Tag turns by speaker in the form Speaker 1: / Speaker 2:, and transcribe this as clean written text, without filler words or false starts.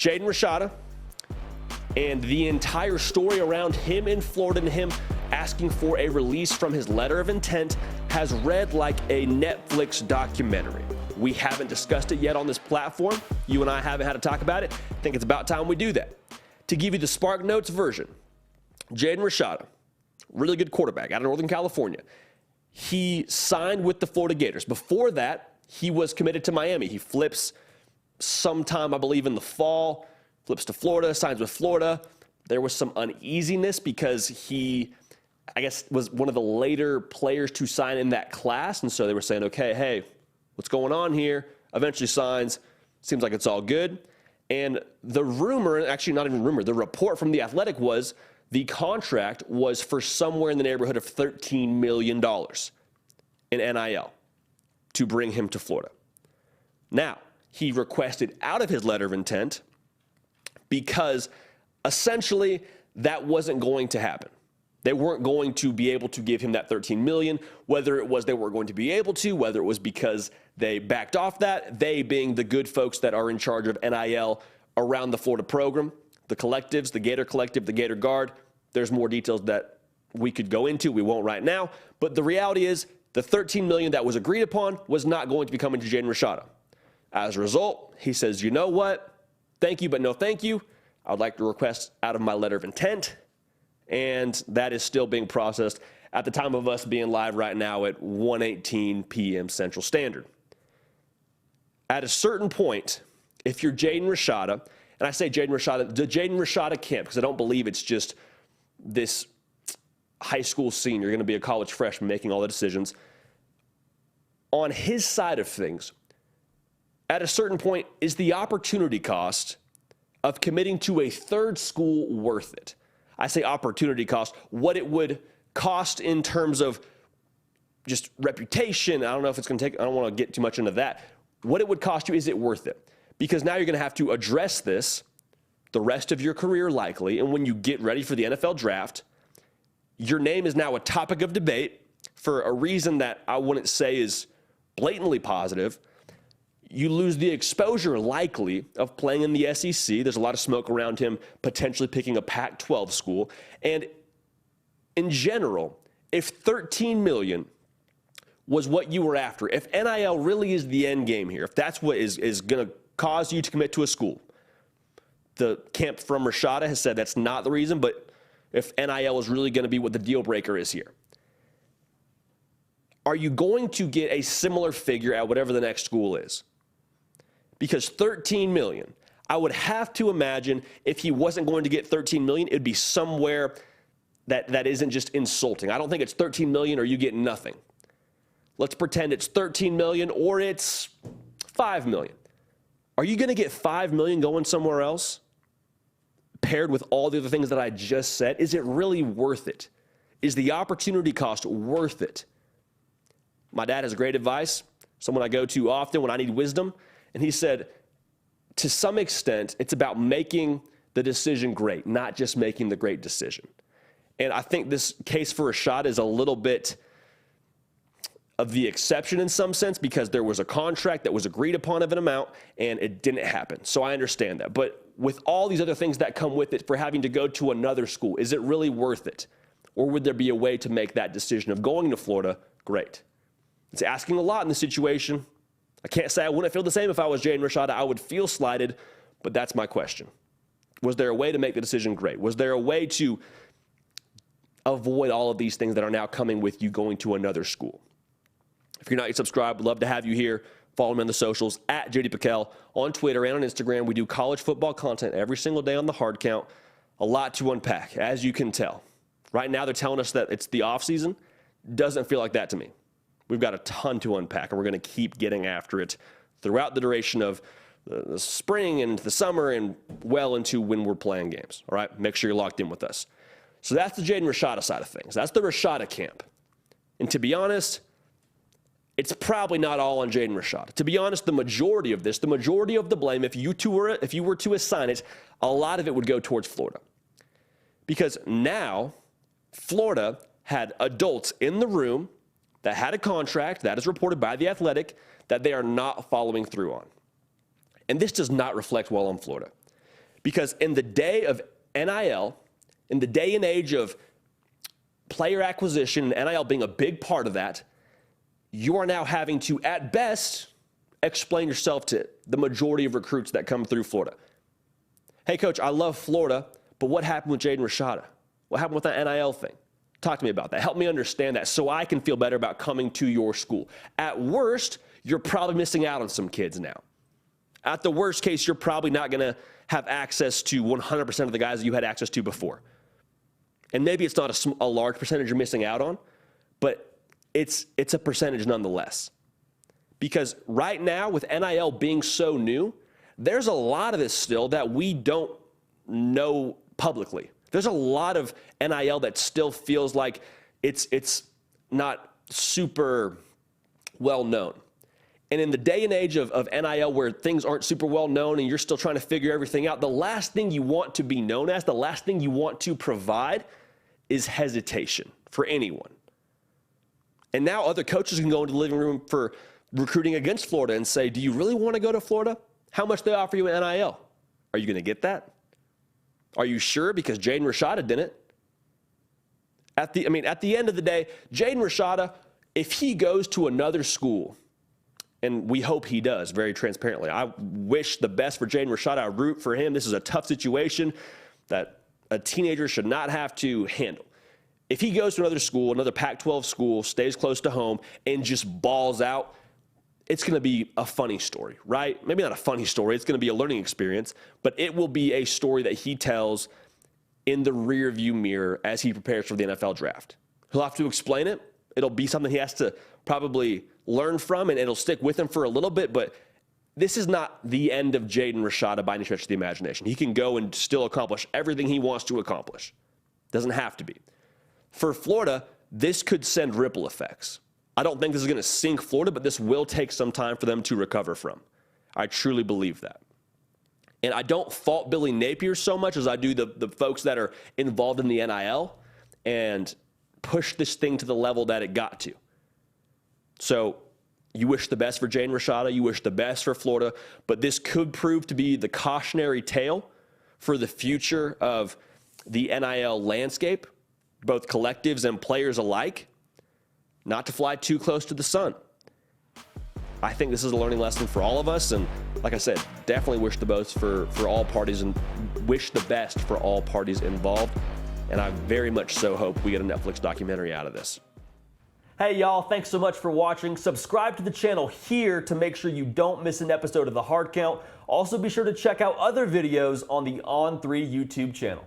Speaker 1: Jaden Rashada and the entire story around him in Florida and him asking for a release from his letter of intent has read like a Netflix documentary. We haven't discussed it yet on this platform. You and I haven't had to talk about it. I think it's about time we do that. To give you the Spark Notes version, Jaden Rashada, really good quarterback out of Northern California. He signed with the Florida Gators. Before that, he was committed to Miami. He flips sometime, I believe, in the fall, flips to Florida, signs with Florida. There was some uneasiness because he, I guess, was one of the later players to sign in that class. And so they were saying, okay, hey, what's going on here? Eventually signs. Seems like it's all good. And the rumor, actually not even rumor, the report from The Athletic was the contract was for somewhere in the neighborhood of $13 million in NIL to bring him to Florida. Now, he requested out of his letter of intent because essentially that wasn't going to happen. They weren't going to be able to give him that $13 million, whether it was they weren't going to be able to, whether it was because they backed off that, they being the good folks that are in charge of NIL around the Florida program, the collectives, the Gator Collective, the Gator Guard. There's more details that we could go into. We won't right now. But the reality is the $13 million that was agreed upon was not going to be coming to Jaden Rashada. As a result, he says, you know what? Thank you, but no thank you. I would like to request out of my letter of intent. And that is still being processed at the time of us being live right now at 1:18 p.m. Central Standard. At a certain point, if you're Jaden Rashada, and I say Jaden Rashada, the Jaden Rashada camp, because I don't believe it's just this high school senior, you're going to be a college freshman making all the decisions. On his side of things, at a certain point, is the opportunity cost of committing to a third school worth it? I say opportunity cost, what it would cost in terms of just reputation. I don't know if it's going to take, I don't want to get too much into that. What it would cost you, is it worth it? Because now you're going to have to address this the rest of your career likely, and when you get ready for the NFL draft, your name is now a topic of debate for a reason that I wouldn't say is blatantly positive. You lose the exposure likely of playing in the SEC. There's a lot of smoke around him potentially picking a Pac-12 school. And in general, if $13 million was what you were after, if NIL really is the end game here, if that's what is going to cause you to commit to a school, the camp from Rashada has said that's not the reason, but if NIL is really going to be what the deal breaker is here, are you going to get a similar figure at whatever the next school is? Because $13 million, I would have to imagine if he wasn't going to get $13 million, it'd be somewhere that isn't just insulting. I don't think it's $13 million or you get nothing. Let's pretend it's $13 million or it's $5 million. Are you going to get $5 million going somewhere else paired with all the other things that I just said? Is it really worth it? Is the opportunity cost worth it? My dad has great advice, someone I go to often when I need wisdom. And he said, to some extent, it's about making the decision great, not just making the great decision. And I think this case for Rashada is a little bit of the exception in some sense because there was a contract that was agreed upon of an amount and it didn't happen. So I understand that. But with all these other things that come with it for having to go to another school, is it really worth it? Or would there be a way to make that decision of going to Florida great? It's asking a lot in this situation. I can't say I wouldn't feel the same if I was Jaden Rashada. I would feel slighted, but that's my question. Was there a way to make the decision great? Was there a way to avoid all of these things that are now coming with you going to another school? If you're not yet subscribed, we'd love to have you here. Follow me on the socials, at JD Pickell, on Twitter and on Instagram. We do college football content every single day on the hard count. A lot to unpack, as you can tell. Right now, they're telling us that it's the offseason. Doesn't feel like that to me. We've got a ton to unpack, and we're going to keep getting after it throughout the duration of the spring and the summer and well into when we're playing games. All right? Make sure you're locked in with us. So that's the Jaden Rashada side of things. That's the Rashada camp. And to be honest, it's probably not all on Jaden Rashada. To be honest, the majority of this, the majority of the blame, if you were to assign it, a lot of it would go towards Florida. Because now Florida had adults in the room that had a contract, that is reported by The Athletic, that they are not following through on. And this does not reflect well on Florida. Because in the day of NIL, in the day and age of player acquisition and NIL being a big part of that, you are now having to, at best, explain yourself to the majority of recruits that come through Florida. Hey, coach, I love Florida, but what happened with Jaden Rashada? What happened with that NIL thing? Talk to me about that. Help me understand that so I can feel better about coming to your school. At worst, you're probably missing out on some kids now. At the worst case, you're probably not going to have access to 100% of the guys that you had access to before. And maybe it's not a large percentage you're missing out on, but it's a percentage nonetheless. Because right now, with NIL being so new, there's a lot of this still that we don't know publicly. There's a lot of NIL that still feels like it's not super well known. And in the day and age of NIL where things aren't super well known and you're still trying to figure everything out, the last thing you want to be known as, the last thing you want to provide is hesitation for anyone. And now other coaches can go into the living room for recruiting against Florida and say, do you really want to go to Florida? How much they offer you in NIL? Are you going to get that? Are you sure? Because Jaden Rashada didn't. At the end of the day, Jaden Rashada, if he goes to another school, and we hope he does, very transparently. I wish the best for Jaden Rashada. I root for him. This is a tough situation that a teenager should not have to handle. If he goes to another school, another Pac-12 school, stays close to home, and just balls out, it's going to be a funny story, right? Maybe not a funny story. It's going to be a learning experience, but it will be a story that he tells in the rearview mirror as he prepares for the NFL draft. He'll have to explain it. It'll be something he has to probably learn from, and it'll stick with him for a little bit, but this is not the end of Jaden Rashada by any stretch of the imagination. He can go and still accomplish everything he wants to accomplish. Doesn't have to be. For Florida, this could send ripple effects. I don't think this is going to sink Florida, but this will take some time for them to recover from. I truly believe that. And I don't fault Billy Napier so much as I do the folks that are involved in the NIL and push this thing to the level that it got to. So you wish the best for Jaden Rashada. You wish the best for Florida. But this could prove to be the cautionary tale for the future of the NIL landscape, both collectives and players alike, not to fly too close to the sun. I think this is a learning lesson for all of us. And like I said, definitely wish the best for all parties and wish the best for all parties involved. And I very much so hope we get a Netflix documentary out of this. Hey y'all, thanks so much for watching. Subscribe to the channel here to make sure you don't miss an episode of The Hard Count. Also be sure to check out other videos on the On3 YouTube channel.